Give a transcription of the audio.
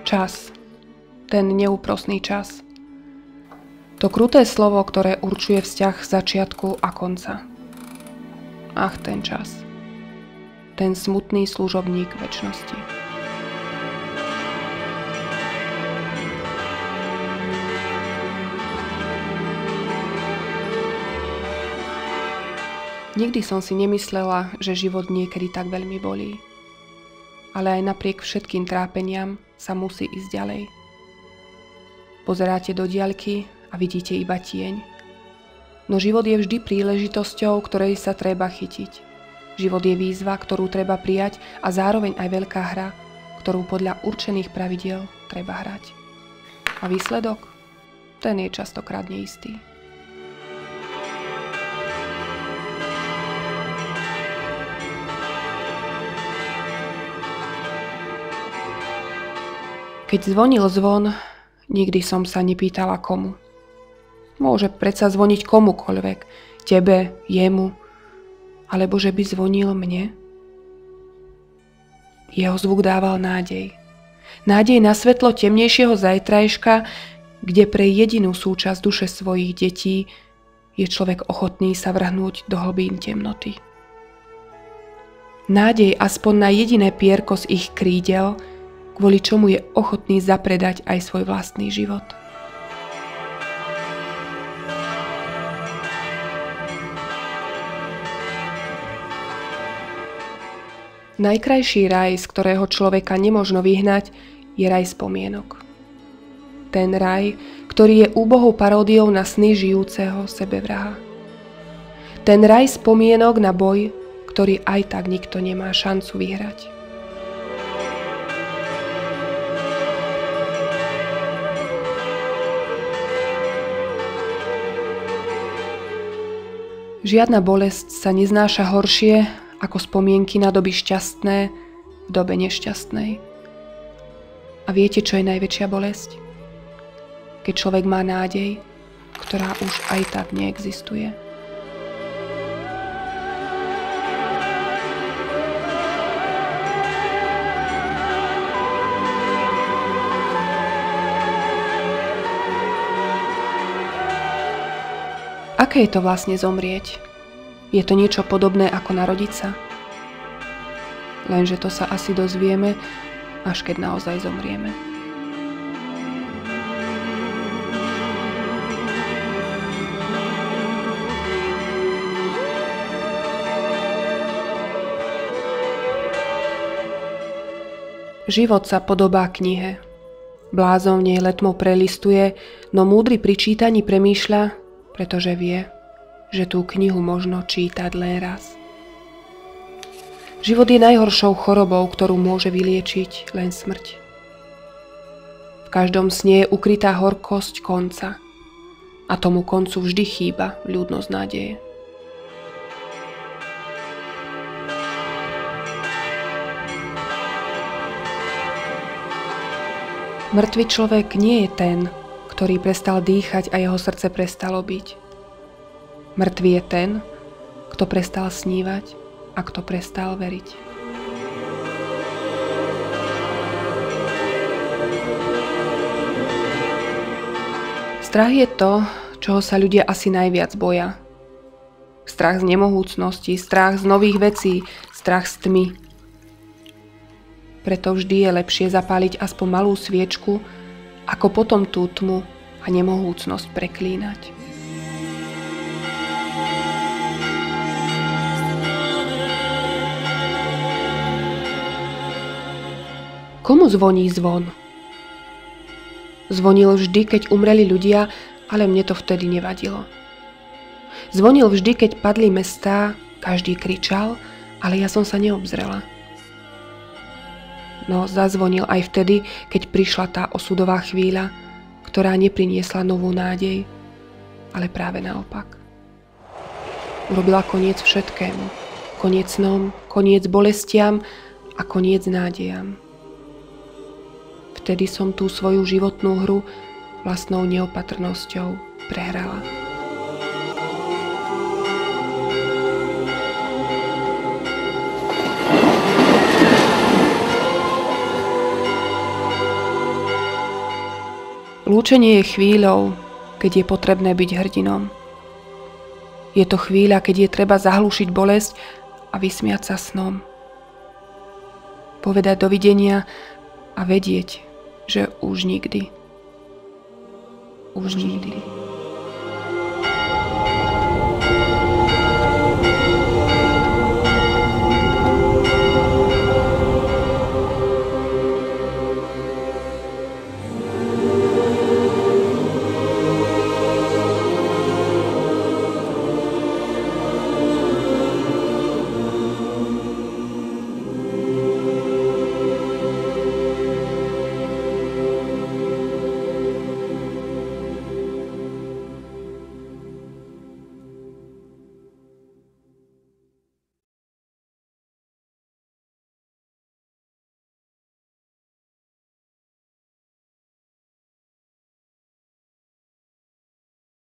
Čas. Ten neúprosný čas. To kruté slovo, ktoré určuje vzťah začiatku a konca. Ach, ten čas. Ten smutný služobník večnosti. Nikdy som si nemyslela, že život niekedy tak veľmi bolí. Ale aj napriek všetkým trápeniam sa musí ísť ďalej. Pozeráte do diaľky a vidíte iba tieň. No život je vždy príležitosťou, ktorej sa treba chytiť. Život je výzva, ktorú treba prijať a zároveň aj veľká hra, ktorú podľa určených pravidiel treba hrať. A výsledok? Ten je častokrát neistý. Keď zvonil zvon, nikdy som sa nepýtala komu. Môže predsa zvoniť komukoľvek, tebe, jemu, alebo že by zvonil mne. Jeho zvuk dával nádej. Nádej na svetlo temnejšieho zajtrajška, kde pre jedinú súčasť duše svojich detí je človek ochotný sa vrhnúť do hlbín temnoty. Nádej aspoň na jediné pierko z ich krídel, kvôli čomu je ochotný zapredať aj svoj vlastný život. Najkrajší raj, z ktorého človeka nemožno vyhnať, je raj spomienok. Ten raj, ktorý je úbohou paródiou na sny žijúceho sebevraha. Ten raj spomienok na boj, ktorý aj tak nikto nemá šancu vyhrať. Žiadna bolesť sa neznáša horšie ako spomienky na doby šťastné v dobe nešťastnej. A viete, čo je najväčšia bolesť? Keď človek má nádej, ktorá už aj tak neexistuje. Aké je to vlastne zomrieť? Je to niečo podobné ako narodiť sa? Lenže to sa asi dozvieme, až keď naozaj zomrieme. Život sa podobá knihe. Blázon v nej letmo prelistuje, no múdry pri čítaní premýšľa, pretože vie, že tú knihu možno čítať len raz. Život je najhoršou chorobou, ktorú môže vyliečiť len smrť. V každom sne je ukrytá horkosť konca a tomu koncu vždy chýba ľúdnosť nádeje. Mŕtvy človek nie je ten, ktorý prestal dýchať a jeho srdce prestalo byť. Mŕtvy je ten, kto prestal snívať a kto prestal veriť. Strach je to, čoho sa ľudia asi najviac boja. Strach z nemohúcnosti, strach z nových vecí, strach z tmy. Preto vždy je lepšie zapáliť aspoň malú sviečku, ako potom tú tmu a nemohúcnosť preklínať. Komu zvoní zvon? Zvonil vždy, keď umreli ľudia, ale mne to vtedy nevadilo. Zvonil vždy, keď padli mestá, každý kričal, ale ja som sa neobzrela. No zazvonil aj vtedy, keď prišla tá osudová chvíľa, ktorá nepriniesla novú nádej, ale práve naopak. Urobila koniec všetkému. Koniec snom, koniec bolestiam a koniec nádejam. Vtedy som tú svoju životnú hru vlastnou neopatrnosťou prehrala. Lúčenie je chvíľou, keď je potrebné byť hrdinom. Je to chvíľa, keď je treba zahlušiť bolesť a vysmiať sa snom. Povedať dovidenia a vedieť, že už nikdy. Už nikdy.